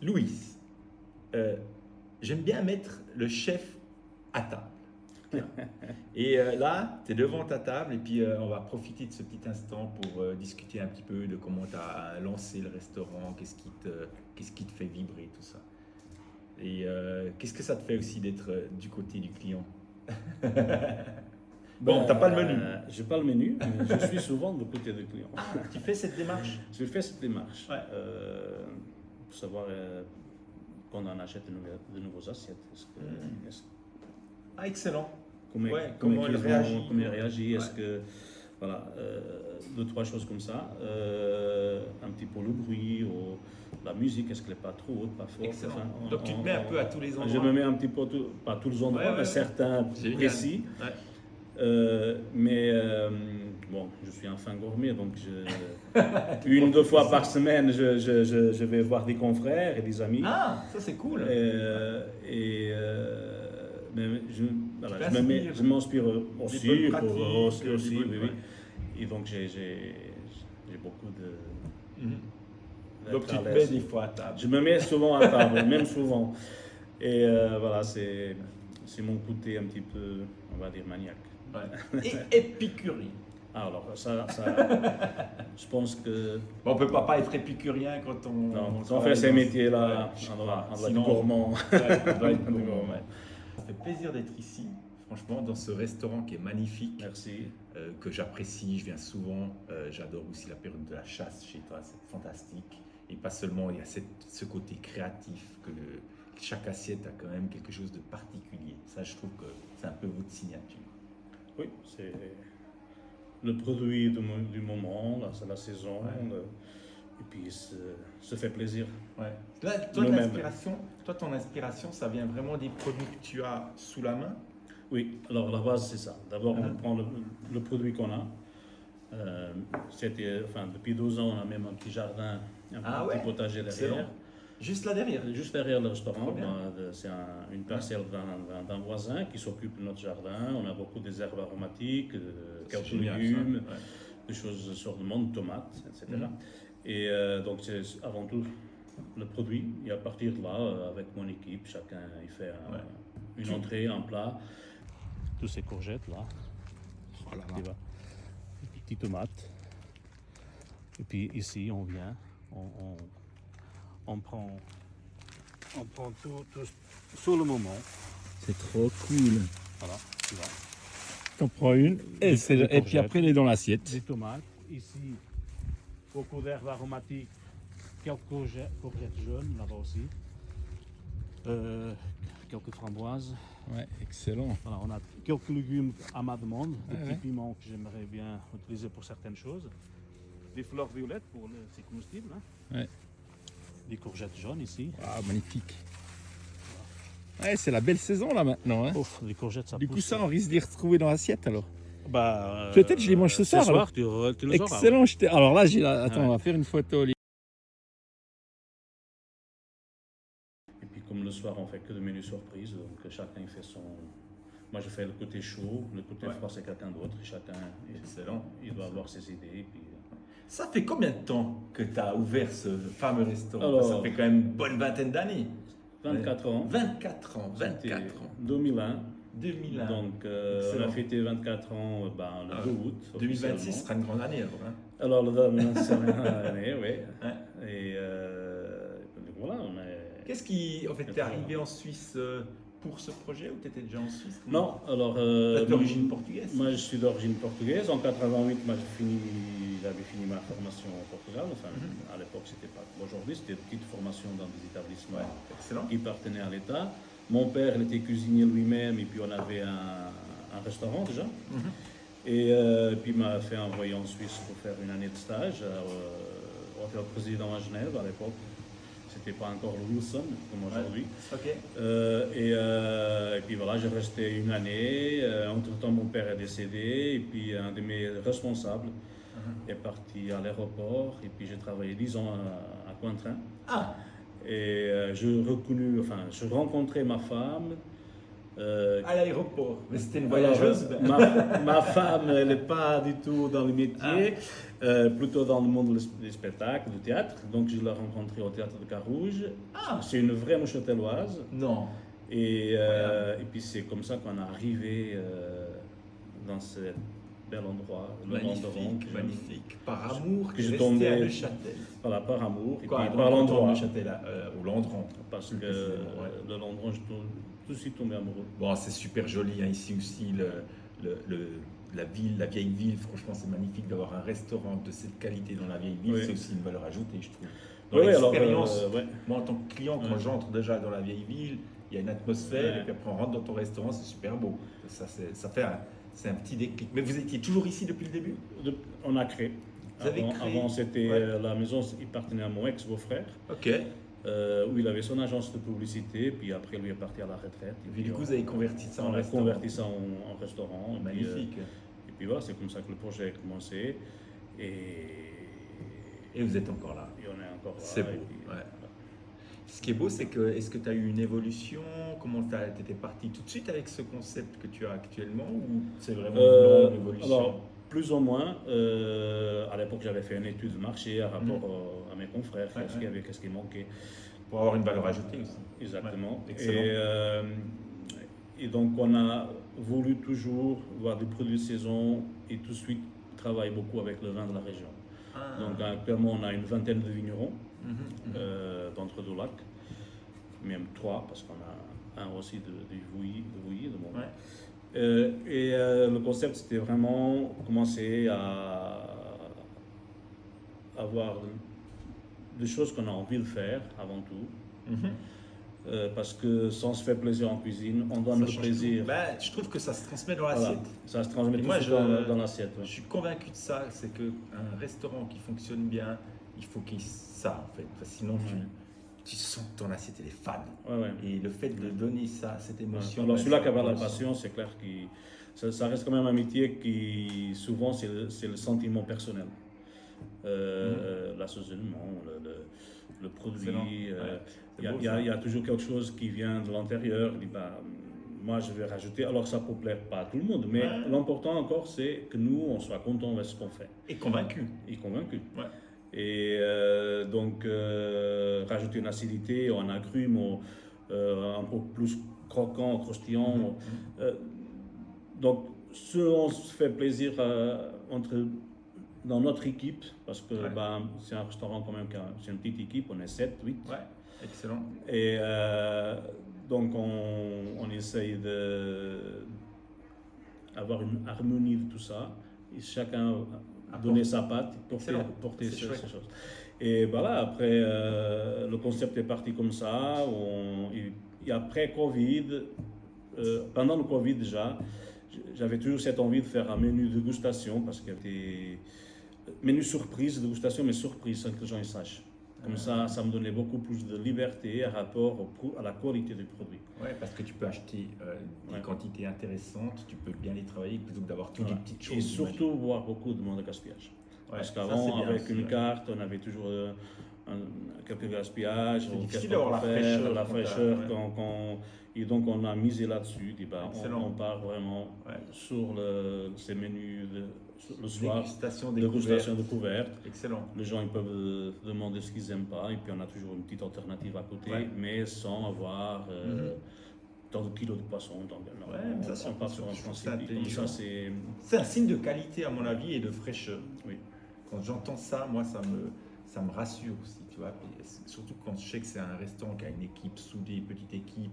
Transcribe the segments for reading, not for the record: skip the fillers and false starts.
Louis, j'aime bien mettre le chef à table. Et là, tu es devant ta table et puis on va profiter de ce petit instant pour discuter un petit peu de comment tu as lancé le restaurant, qu'est-ce qui te fait vibrer, tout ça. Et qu'est-ce que ça te fait aussi d'être du côté du client? Bon, t'as pas le menu. J'ai pas le menu, mais je suis souvent du côté du client. Tu fais cette démarche? Je fais cette démarche Ouais. pour savoir quand on achète de nouveaux assiettes. Ah, excellent. Comment, Ouais, comment comment ils il réagit. comment il réagit. Est-ce Ouais. que voilà, deux trois choses comme ça. Un petit peu le bruit ou la musique. Est-ce qu'elle n'est pas trop haute, pas forte. Excellent. Enfin, Donc tu te mets un peu à tous les endroits. Je me mets un petit peu pas tous les endroits, Ouais, ouais, mais ouais. certains Génial. précis. Ouais. Bon, je suis un fin gourmet, donc une, deux fois par semaine, je vais voir des confrères et des amis. Ah, ça c'est cool. Mais voilà, Tu t'inspires. je m'inspire aussi, bonnes pratiques, aussi, des bonnes- oui. ouais. Et donc j'ai beaucoup de. Mhm. Donc tu d'être te à mets l'aise. des fois à table. Je me mets souvent à table, même souvent. Et voilà, c'est mon côté un petit peu, on va dire, maniaque. Ouais. Et épicurien. Alors ça je pense que Bon, on peut pas être épicurien quand on. non, on quand on travaille fait ces dans- métiers-là, Ouais, on doit être sinon- gourmand. Ouais, on doit être gourmand, ouais. Ça fait plaisir d'être ici, franchement, dans ce restaurant qui est magnifique, Merci. que j'apprécie, je viens souvent. J'adore aussi la période de la chasse chez toi, c'est fantastique. Et pas seulement, il y a ce côté créatif, que chaque assiette a quand même quelque chose de particulier. Ça, je trouve que c'est un peu votre signature. Oui, c'est le produit du moment, là, c'est la saison, Ouais. et puis se fait plaisir. Ouais. Là, Nous-mêmes. ton inspiration, ça vient vraiment des produits que tu as sous la main. Oui, alors la base c'est ça. D'abord Mhm. on prend le produit qu'on a. Depuis 12 ans on a même un petit jardin, un Ah petit ouais, potager derrière. excellent. Juste là derrière. Juste derrière le restaurant, Trop bien. c'est une parcelle d'un voisin qui s'occupe de notre jardin. On a beaucoup des herbes aromatiques, quelques C'est génial, ça. légumes, Ouais. des choses sur le monde, tomates, etc. Mhm. Et donc c'est avant tout le produit. Et à partir de là, avec mon équipe, chacun il fait Ouais. une entrée, un plat. Tous ces courgettes là, Oh là là. tu vois, des petites tomates. Et puis ici on vient, on prend tout sur le moment. C'est trop cool. Voilà, tu vois. T'en prends une Des et puis courgettes. après elle est dans l'assiette. Des tomates. Ici, beaucoup d'herbes aromatiques, quelques courgettes jaunes là-bas aussi. Quelques framboises. Ouais, excellent. Voilà, on a quelques légumes à ma demande, des Ouais, petits ouais. piments que j'aimerais bien utiliser pour certaines choses. Des fleurs violettes pour ces comestibles. Hein. Ouais. Des courgettes jaunes ici. Ah, magnifique. Ouais, c'est la belle saison là maintenant. Hein. Ouf, les courgettes, ça Du coup, pousse. ça, on risque d'y retrouver dans l'assiette alors. Peut-être je les mange ce soir, alors. tu les auras. Excellent. Alors là, attends, Ouais. on va faire une photo. Et puis comme le soir on fait que de menus surprises, donc chacun fait son. Moi je fais le côté chaud, le côté Ouais. froid c'est quelqu'un d'autre, chacun Excellent. il doit avoir ses idées. Et puis, Ça fait combien de temps que tu as ouvert ce fameux restaurant? Alors- Ça fait quand même une bonne vingtaine d'années. 24 ans, 24 ans. 24 c'était ans. 2001, 2001. donc on Excellent. a fêté 24 ans le Ah, 2 août. 2026 officiellement. sera une grande année alors. Hein. Alors le 2026 sera une année, oui. Ouais. Et donc, voilà, on est. Qu'est-ce qui, en fait, t'es arrivé en Suisse pour ce projet ou t'étais déjà en Suisse? Non, alors. T'es d'origine portugaise? Moi, je suis d'origine portugaise. En 88, moi, j'avais fini ma formation au Portugal. Enfin, à l'époque, c'était pas comme aujourd'hui. C'était une petite formation dans des établissements Ouais, excellent. qui appartenaient à l'État. Mon père, il était cuisinier lui-même, et puis on avait un restaurant déjà. Et puis, il m'a fait envoyer en Suisse pour faire une année de stage au Hôtel Président à Genève à l'époque. C'était pas encore le Wilson comme aujourd'hui. Ok. Et puis voilà, j'ai resté une année. Entre-temps, mon père est décédé. Et puis un de mes responsables est parti à l'aéroport. Et puis j'ai travaillé 10 ans à Cointrin. Ah, Et je rencontrais ma femme. à l'aéroport. Mais c'était une Alors, voyageuse. ma femme, elle n'est pas du tout dans le métier. Plutôt dans le monde des spectacles, du théâtre. Donc, je l'ai rencontré au théâtre de Carouge. Ah, C'est une vraie neuchâteloise. non. Et puis, c'est comme ça qu'on est arrivé dans ce bel endroit. Le Landeron, Magnifique, magnifique. Par amour, que que je je tombais- restais à Neuchâtel. Voilà, par amour. Et Quoi, puis, dans par le canton de l'endroit. Neuchâtel, au Landron. Parce Plus que précisément, ouais. le Landeron, je suis tout de suite tombé amoureux. Bon, c'est super joli, hein, ici aussi, la ville, la vieille ville. Franchement, c'est magnifique d'avoir un restaurant de cette qualité dans la vieille ville. Oui. C'est aussi une valeur ajoutée, je trouve. Dans Oui, alors, l'expérience, ouais. moi en tant que client, quand Ouais. j'entre déjà dans la vieille ville, il y a une atmosphère, Ouais. et puis après on rentre dans ton restaurant, c'est super beau. C'est un petit déclic. Mais vous étiez toujours ici depuis le début? On a créé. Vous avez créé? Avant, c'était Ouais. la maison, il appartenait à mon ex-beau-frère, Ok. où il avait son agence de publicité, puis après, lui est parti à la retraite. Et puis du coup, vous avez converti ça en on a restaurant. converti ça en restaurant. Et puis, Magnifique. et puis voilà, c'est comme ça que le projet a commencé. Et vous êtes encore là. Et on est encore là. C'est beau, et puis, ouais. voilà. Ce qui est beau, c'est que est-ce que tu as eu une évolution? Comment tu étais parti tout de suite avec ce concept que tu as actuellement ou c'est vraiment une longue évolution? Alors, plus ou moins. À l'époque, j'avais fait une étude de marché à rapport à mes confrères, Ouais, qu'est-ce qu'il y avait, qu'est-ce qui manquait. Pour avoir une valeur ajoutée aussi. Exactement. Ouais, excellent. Et donc, on a voulu toujours voir des produits de saison et tout de suite travailler beaucoup avec le vin de la région. Ah. Donc, actuellement, on a une vingtaine de vignerons Mhm. d'Entre-deux-Lacs, même 3, parce qu'on a un aussi de Vouilly, de mon. Ouais. Le concept, c'était vraiment commencer à avoir des choses qu'on a envie de faire avant tout. Mhm. Parce que si on se fait plaisir en cuisine, on donne Ça le change plaisir. tout. Ben, je trouve que ça se transmet dans Voilà. l'assiette. Ça se transmet Et tout moi, de suite dans l'assiette. ouais. Je suis convaincu de ça, c'est qu'un restaurant qui fonctionne bien, il faut qu'il y ait ça en fait. Parce que sinon, tu sens que ton assiette elle est fan. Ouais, ouais. Et le fait de donner ça, cette émotion. Alors ben, celui-là ça qui a la ressent. passion, c'est clair que ça reste quand même un métier qui souvent c'est le sentiment personnel. L'assaisonnement, le produit, Excellent. il Ouais, c'est beau, ça. y a toujours quelque chose qui vient de l'intérieur. Il dit, bah, moi je vais rajouter, alors ça ne peut plaire pas à tout le monde, mais Ouais. l'important encore c'est que nous on soit contents de ce qu'on fait Et convaincu. et convaincus. Ouais. Et donc, rajouter une acidité ou un agrume, ou, un peu plus croquant, croustillant. Mhm. Donc, si on se fait plaisir dans notre équipe, parce que Ouais. ben, c'est un restaurant quand même, c'est une petite équipe, on est 7, 8. Ouais, excellent. Et donc, on essaye d'avoir une harmonie de tout ça. Et chacun donner sa patte, Excellent. porter C'est ces chouette. choses. Et voilà, après, le concept est parti comme ça. Et après Covid, pendant le Covid déjà, j'avais toujours cette envie de faire un menu dégustation, parce qu'il y avait menu surprise, dégustation, mais surprise, sans que les gens y sachent. Comme ça me donnait beaucoup plus de liberté par rapport à la qualité du produit. Ouais, parce que tu peux acheter des Ouais. quantités intéressantes, tu peux bien les travailler plutôt que d'avoir toutes Voilà. les petites choses. Et surtout, voir beaucoup de moins de gaspillage. Ouais, Parce ça, qu'avant, c'est bien avec aussi, une ouais. carte, on avait toujours quelques gaspillages. C'est ou difficile qu'est-ce qu'on d'avoir peut la faire, fraîcheur la quand fraîcheur. t'as- Et donc, on a misé là-dessus. Dit, bah, Excellent. on part vraiment Ouais. sur ces menus le soir. Dégustation, Dégustation découverte. découverte. Excellent. Les gens ils peuvent demander ce qu'ils n'aiment pas. Et puis, on a toujours une petite alternative à côté, Ouais. mais sans avoir tant de kilos de poisson. Donc, non, Ouais, mais ça, on part sur un je trouve principe. ça Et comme intelligent. ça, c'est. C'est un signe de qualité à mon avis et de fraîcheur. Oui. Quand j'entends ça, moi, ça me rassure aussi, tu vois. Puis, surtout quand je sais que c'est un restaurant qui a une équipe soudée, petite équipe,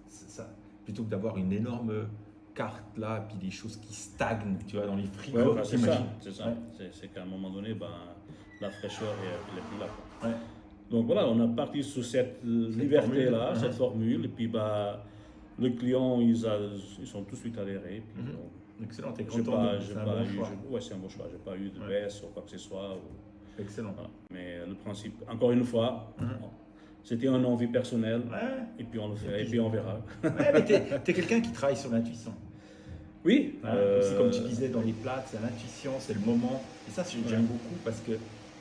ça, plutôt que d'avoir une énorme carte là, puis des choses qui stagnent, tu vois, dans les frigos. Ouais, bah, c'est ça. t'imagines. C'est ça. Ouais. C'est qu'à un moment donné, ben, la fraîcheur elle est plus là. Quoi. Ouais. Donc voilà, on a parti sur cette liberté-là, formule. cette formule, et puis bah, le client, ils sont tout de suite adhérés. Puis, Mhm. donc, Excellent, t'es j'ai content. pas, C'est j'ai un pas bon eu, choix. ouais, c'est un bon choix. J'ai pas eu de Ouais. baisse ou quoi que ce soit. Excellent. Voilà. Mais le principe, encore une fois, Mhm. c'était une envie personnelle, Ouais. et puis on le fait, et puis on verra. Ouais, mais t'es quelqu'un qui travaille sur l'intuition. Oui. C'est comme tu disais dans les plats, c'est l'intuition, c'est le moment. Et ça, j'aime beaucoup parce que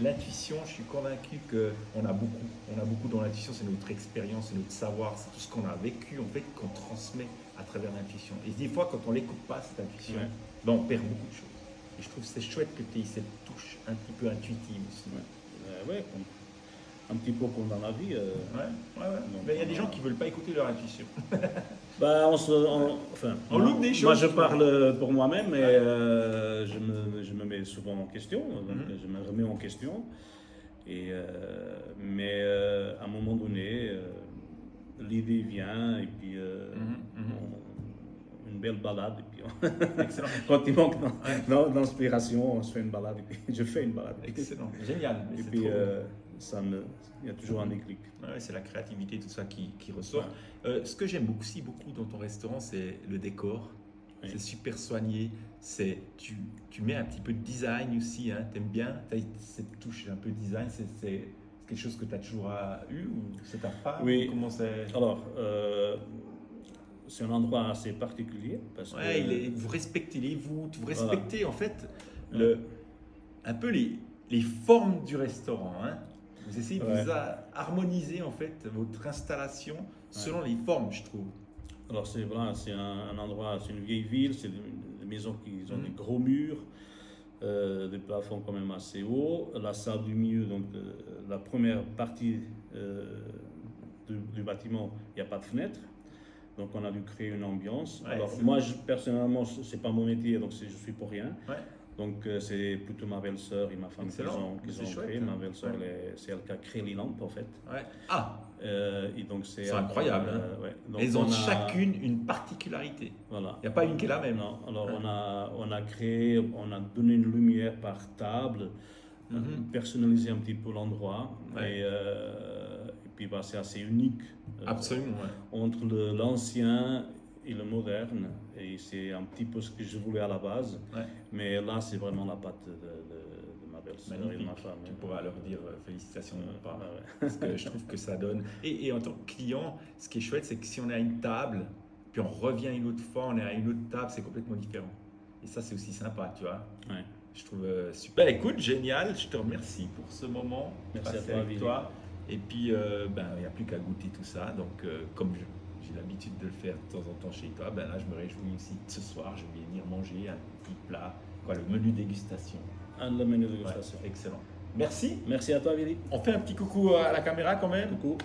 l'intuition, je suis convaincu qu'on a beaucoup dans l'intuition, c'est notre expérience, c'est notre savoir, c'est tout ce qu'on a vécu en fait qu'on transmet à travers l'intuition. Et des fois, quand on l'écoute pas, cette intuition, Ouais. ben, on perd beaucoup de choses. Et je trouve que c'est chouette que tu aies cette touche un petit peu intuitive aussi. Ouais, un petit peu comme dans la vie. Ouais. Donc, Mais il y a des gens qui ne veulent pas écouter leur intuition. Bah, On loupe des choses. Moi, je parle pour moi-même et je me mets souvent en question, donc je me remets en question. Mais à un moment donné, l'idée vient et puis une belle balade. Et puis Excellent. quand il manque d'inspiration, on se fait une balade et puis je fais une balade. Excellent, génial. Et puis il y a toujours un déclic. Ouais, c'est la créativité, tout ça qui ressort. Ce que j'aime aussi beaucoup dans ton restaurant, c'est le décor. Oui. C'est super soigné. Tu mets un petit peu de design aussi. Hein. Tu aimes bien cette touche un peu design. C'est quelque chose que tu as toujours eu ou c'est ta femme? Oui. Comment c'est... Alors, c'est un endroit assez particulier. Parce que vous respectez les voûtes, vous respectez en fait un peu les formes du restaurant. Hein. Vous essayez de vous harmoniser en fait votre installation selon les formes, je trouve. Alors c'est un endroit, c'est une vieille ville, c'est des maisons qui ont des gros murs, des plafonds quand même assez hauts. La salle du milieu, donc la première partie du bâtiment, il n'y a pas de fenêtre. Donc on a dû créer une ambiance. Alors moi personnellement, c'est pas mon métier, donc je suis pour rien. Donc c'est plutôt ma belle-sœur et ma femme qui ont créé. Ma belle-sœur, c'est elle qui a créé les lampes en fait. Et donc c'est incroyable. Donc elles ont chacune une particularité. Voilà. Il n'y a pas une qui est la même. Non. Alors on a créé, on a donné une lumière par table, personnalisé un petit peu l'endroit. Et puis c'est assez unique. Absolument. Entre l'ancien et le moderne, et c'est un petit peu ce que je voulais à la base, mais là c'est vraiment la patte de ma belle-sœur et de ma femme. Tu pourras leur dire félicitations de ma part, parce que je trouve que ça donne. Et en tant que client, ce qui est chouette, c'est que si on est à une table, puis on revient à une autre fois, on est à une autre table, c'est complètement différent. Et ça, c'est aussi sympa, tu vois. Je trouve super. Écoute, génial, je te remercie pour ce moment. Merci à toi, avec toi. Et puis, il n'y a plus qu'à goûter tout ça. Donc, comme j'ai l'habitude de le faire de temps en temps chez toi, là, je me réjouis aussi. Ce soir, je vais venir manger un petit plat, le menu dégustation. Le menu dégustation. Excellent. Merci. Merci à toi, Willy. On fait un petit coucou à la caméra quand même. Coucou.